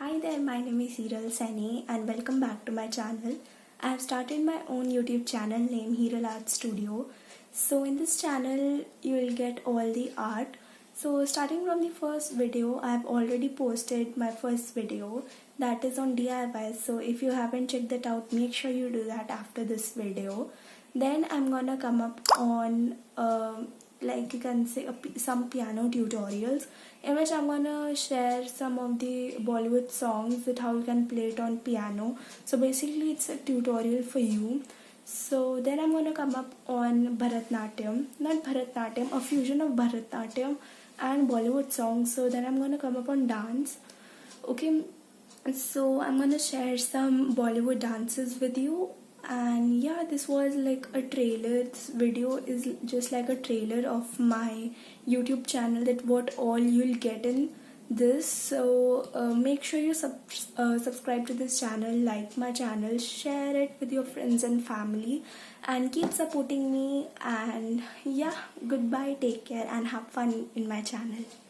Hi there, my name is Heeral Saini and welcome back to my channel. I have started my own YouTube channel named Heeral Art Studio. So in this channel you will get all the art. So starting from the first video, I have already posted my first video that is on DIY. So if you haven't checked that out, make sure you do that after this video. Then I'm gonna come up on like you can say some piano tutorials in which I'm gonna share some of the Bollywood songs that how you can play it on piano. So basically it's a tutorial for you. So then I'm gonna come up on Bharatnatyam, not Bharatnatyam, a fusion of Bharatnatyam and Bollywood songs. So then I'm gonna come up on dance. Okay, so I'm gonna share some Bollywood dances with you. And yeah, this was like a trailer. This video is just like a trailer of my YouTube channel, that what all you'll get in this. So make sure you subscribe to this channel, like my channel, share it with your friends and family, and keep supporting me. And yeah, goodbye, take care, and have fun in my channel.